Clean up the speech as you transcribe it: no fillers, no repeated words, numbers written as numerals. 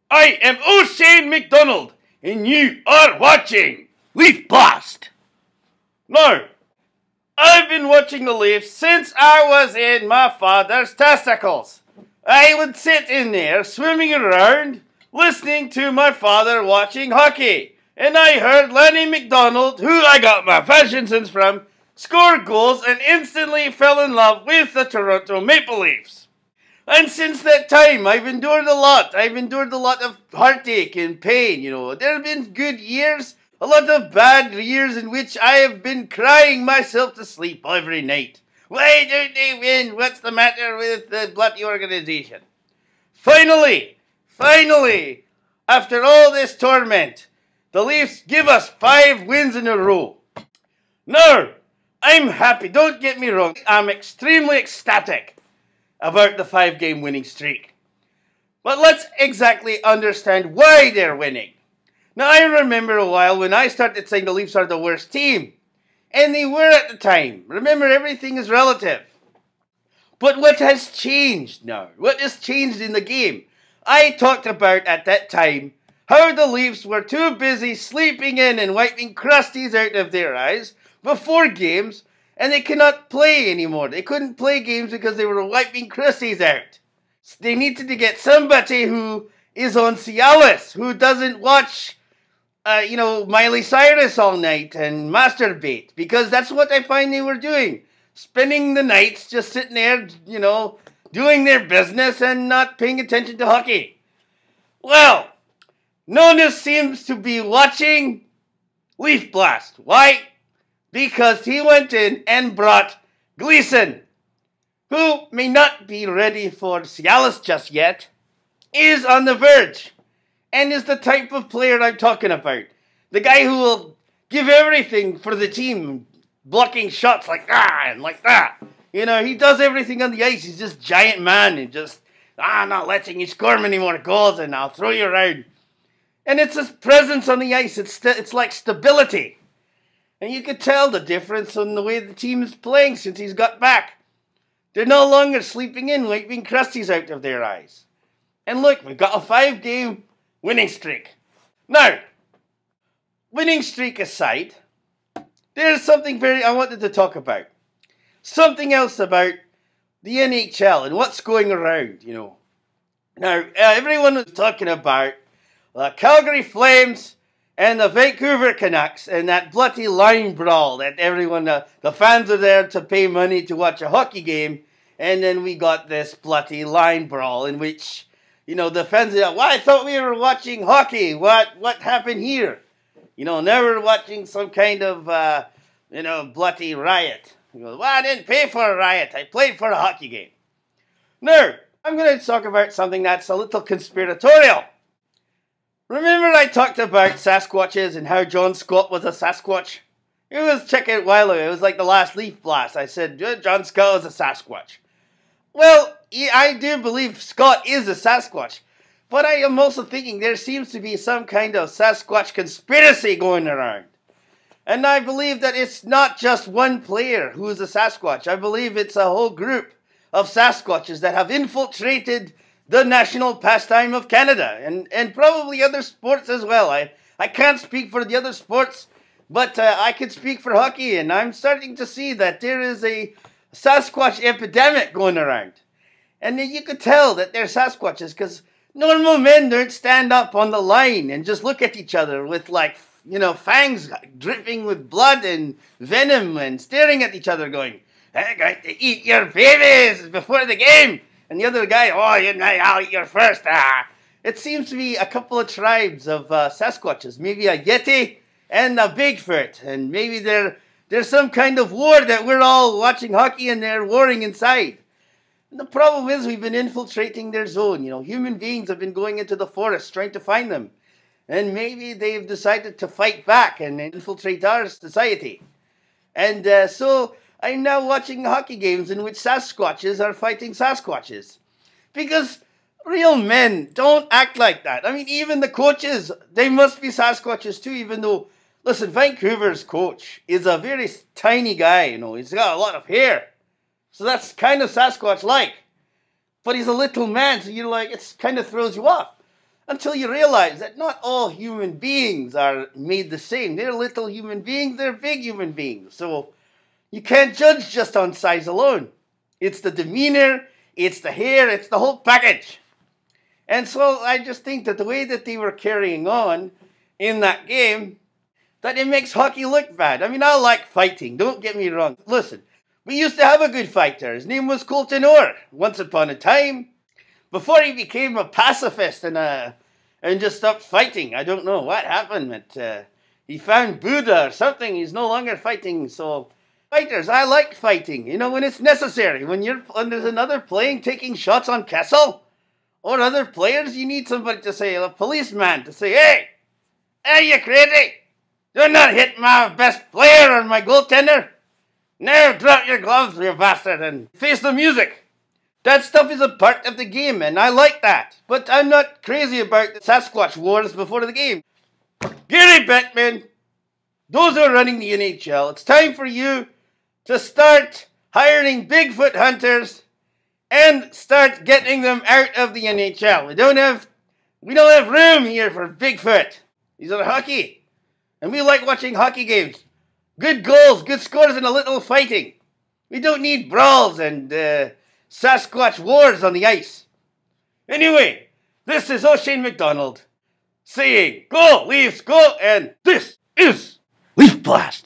I am O'Shane Macdonald, and you are watching Leaf Blast. Now, I've been watching the Leafs since I was in my father's testicles. I would sit in there swimming around, listening to my father watching hockey, and I heard Lenny Macdonald, who I got my fashion sense from, score goals and instantly fell in love with the Toronto Maple Leafs. And since that time, I've endured a lot. I've endured a lot of heartache and pain, There have been good years, a lot of bad years in which I have been crying myself to sleep every night. Why don't they win? What's the matter with the bloody organization? Finally, after all this torment, the Leafs give us 5 wins in a row. Now, I'm happy, don't get me wrong, I'm extremely ecstatic about the 5-game winning streak. But let's exactly understand why they're winning. Now, I remember a while when I started saying the Leafs are the worst team. And they were at the time. Remember, everything is relative. But what has changed now? What has changed in the game? I talked about at that time how the Leafs were too busy sleeping in and wiping crusties out of their eyes before games, and they cannot play anymore. They couldn't play games because they were wiping crusties out. They needed to get somebody who is on Cialis, who doesn't watch, Miley Cyrus all night and masturbate, because that's what I find they were doing. Spending the nights just sitting there, doing their business and not paying attention to hockey. Well, Nona seems to be watching Leaf Blast. Why? Because he went in and brought Gleason, who may not be ready for Cialis just yet, is on the verge, and is the type of player I'm talking about. The guy who will give everything for the team, blocking shots like that and like that. He does everything on the ice. He's just giant man and just, not letting you score many more goals and I'll throw you around. And it's his presence on the ice. It's like stability. And you could tell the difference in the way the team is playing since he's got back. They're no longer sleeping in, wiping crusties out of their eyes. And look, we've got a 5-game winning streak. Now, winning streak aside, there's something I wanted to talk about. Something else about the NHL and what's going around, Now, everyone was talking about the Calgary Flames and the Vancouver Canucks and that bloody line brawl that everyone, the fans are there to pay money to watch a hockey game, and then we got this bloody line brawl in which, the fans are, well, I thought we were watching hockey. What happened here? Now we're watching some kind of, bloody riot. He goes, well, I didn't pay for a riot. I played for a hockey game. Now, I'm going to talk about something that's a little conspiratorial. Remember I talked about Sasquatches and how John Scott was a Sasquatch? It was, check it a while ago, it was like the last Leaf Blast. I said, John Scott is a Sasquatch. Well, I do believe Scott is a Sasquatch. But I am also thinking there seems to be some kind of Sasquatch conspiracy going around. And I believe that it's not just one player who is a Sasquatch. I believe it's a whole group of Sasquatches that have infiltrated the national pastime of Canada, and probably other sports as well. I can't speak for the other sports, but I can speak for hockey, and I'm starting to see that there is a Sasquatch epidemic going around. And you could tell that they're Sasquatches, because normal men don't stand up on the line and just look at each other with, fangs dripping with blood and venom and staring at each other going, I'm going to eat your babies before the game. And the other guy, I'll eat your first. It seems to be a couple of tribes of Sasquatches. Maybe a Yeti and a Bigfoot. And maybe there's some kind of war that we're all watching hockey and they're warring inside. And the problem is we've been infiltrating their zone. Human beings have been going into the forest trying to find them. And maybe they've decided to fight back and infiltrate our society. And so I'm now watching hockey games in which Sasquatches are fighting Sasquatches. Because real men don't act like that. I mean, even the coaches, they must be Sasquatches too, even though, listen, Vancouver's coach is a very tiny guy, He's got a lot of hair. So that's kind of Sasquatch-like. But he's a little man, so it kind of throws you off. until you realize that not all human beings are made the same. They're little human beings, they're big human beings. So you can't judge just on size alone. It's the demeanor, it's the hair, it's the whole package. And so I just think that the way that they were carrying on in that game, that it makes hockey look bad. I mean, I like fighting, don't get me wrong. Listen, we used to have a good fighter. His name was Colton Orr, once upon a time. Before he became a pacifist and just stopped fighting. I don't know what happened, but he found Buddha or something. He's no longer fighting. So, fighters, I like fighting. You know, when it's necessary. When there's another playing taking shots on Kessel or other players, you need somebody to say, a policeman to say, hey, are you crazy? Do not hit my best player or my goaltender. Now drop your gloves, you bastard, and face the music. That stuff is a part of the game, and I like that. But I'm not crazy about the Sasquatch wars before the game. Gary Bettman, those who are running the NHL, it's time for you to start hiring Bigfoot hunters and start getting them out of the NHL. We don't have room here for Bigfoot. These are hockey. And we like watching hockey games. Good goals, good scores, and a little fighting. We don't need brawls and Sasquatch wars on the ice. Anyway, this is O'Shane Macdonald saying, go Leafs, go, and this is Leaf Blast.